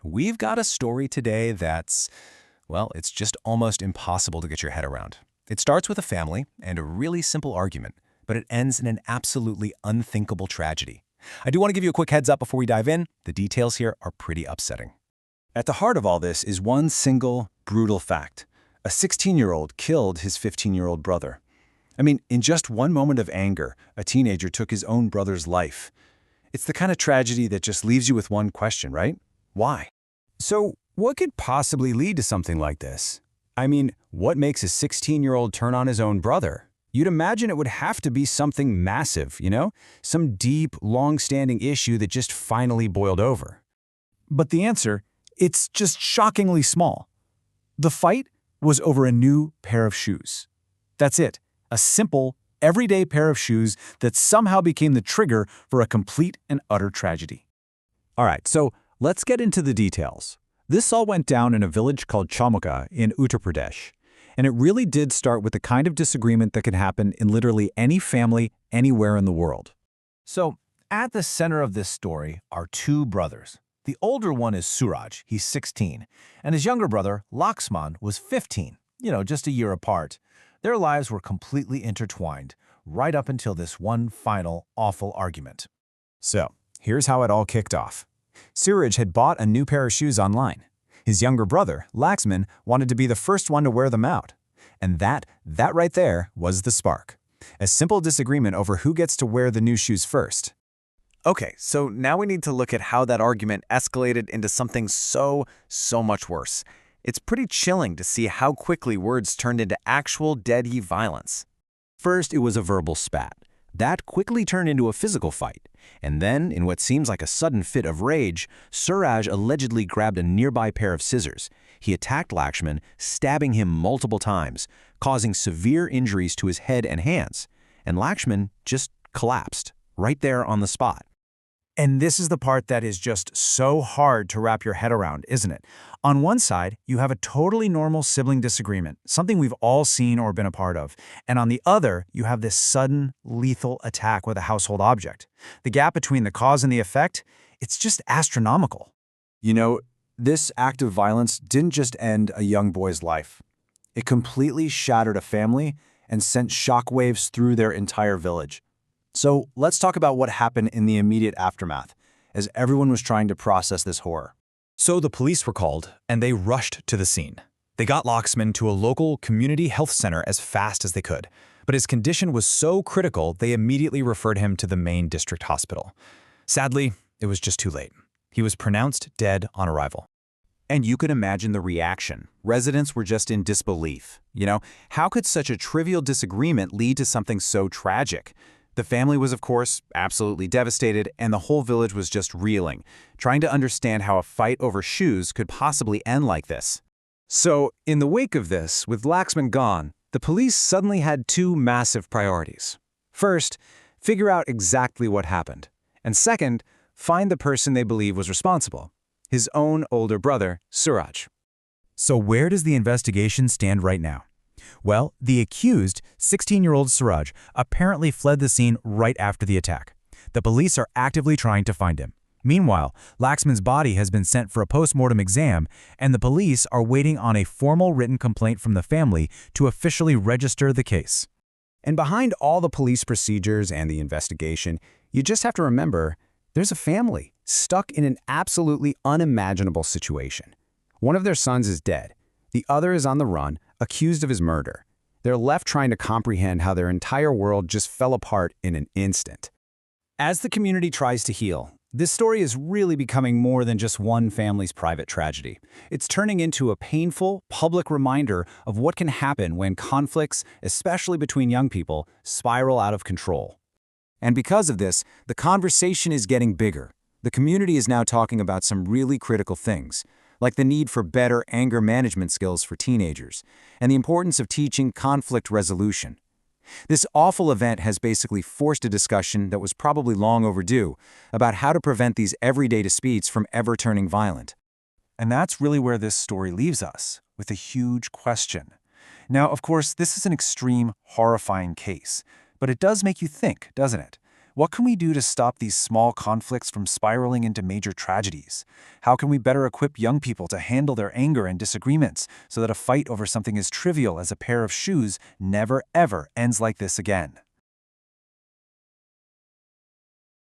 We've got a story today that's, it's just almost impossible to get your head around. It starts with a family and a really simple argument, but it ends in an absolutely unthinkable tragedy. I do want to give you a quick heads up before we dive in. The details here are pretty upsetting. At the heart of all this is one single, brutal fact. A 16-year-old killed his 15-year-old brother. I mean, in just one moment of anger, a teenager took his own brother's life. It's the kind of tragedy that just leaves you with one question, right? Why? So, what could possibly lead to something like this? I mean, what makes a 16-year-old turn on his own brother? You'd imagine it would have to be something massive, Some deep, long-standing issue that just finally boiled over. But the answer, it's just shockingly small. The fight was over a new pair of shoes. That's it, a simple, everyday pair of shoes that somehow became the trigger for a complete and utter tragedy. All right, so let's get into the details. This all went down in a village called Chamuka in Uttar Pradesh. And it really did start with the kind of disagreement that can happen in literally any family anywhere in the world. So, at the center of this story are two brothers. The older one is Suraj, he's 16, and his younger brother, Laxman, was 15, just a year apart. Their lives were completely intertwined, right up until this one final, awful argument. So, here's how it all kicked off. Suraj had bought a new pair of shoes online. His younger brother, Laxman, wanted to be the first one to wear them out. And that right there was the spark. A simple disagreement over who gets to wear the new shoes first. Okay, so now we need to look at how that argument escalated into something so much worse. It's pretty chilling to see how quickly words turned into actual dead-heat violence. First, it was a verbal spat. That quickly turned into a physical fight. And then, in what seems like a sudden fit of rage, Suraj allegedly grabbed a nearby pair of scissors. He attacked Lakshman, stabbing him multiple times, causing severe injuries to his head and hands. And Lakshman just collapsed, right there on the spot. And this is the part that is just so hard to wrap your head around, isn't it? On one side, you have a totally normal sibling disagreement, something we've all seen or been a part of. And on the other, you have this sudden, lethal attack with a household object. The gap between the cause and the effect, it's just astronomical. This act of violence didn't just end a young boy's life. It completely shattered a family and sent shockwaves through their entire village. So let's talk about what happened in the immediate aftermath, as everyone was trying to process this horror. So the police were called, and they rushed to the scene. They got Laxman to a local community health center as fast as they could, but his condition was so critical they immediately referred him to the main district hospital. Sadly, it was just too late. He was pronounced dead on arrival. And you can imagine the reaction. Residents were just in disbelief. How could such a trivial disagreement lead to something so tragic? The family was, of course, absolutely devastated, and the whole village was just reeling, trying to understand how a fight over shoes could possibly end like this. So, in the wake of this, with Laxman gone, the police suddenly had two massive priorities. First, figure out exactly what happened. And second, find the person they believe was responsible. His own older brother, Suraj. So where does the investigation stand right now? Well, the accused, 16-year-old Suraj, apparently fled the scene right after the attack. The police are actively trying to find him. Meanwhile, Laxman's body has been sent for a post-mortem exam, and the police are waiting on a formal written complaint from the family to officially register the case. And behind all the police procedures and the investigation, you just have to remember, there's a family stuck in an absolutely unimaginable situation. One of their sons is dead. The other is on the run, accused of his murder. They're left trying to comprehend how their entire world just fell apart in an instant. As the community tries to heal, this story is really becoming more than just one family's private tragedy. It's turning into a painful, public reminder of what can happen when conflicts, especially between young people, spiral out of control. And because of this, the conversation is getting bigger. The community is now talking about some really critical things, like the need for better anger management skills for teenagers, and the importance of teaching conflict resolution. This awful event has basically forced a discussion that was probably long overdue about how to prevent these everyday disputes from ever turning violent. And that's really where this story leaves us, with a huge question. Now, of course, this is an extreme, horrifying case, but it does make you think, doesn't it? What can we do to stop these small conflicts from spiraling into major tragedies? How can we better equip young people to handle their anger and disagreements so that a fight over something as trivial as a pair of shoes never ever ends like this again?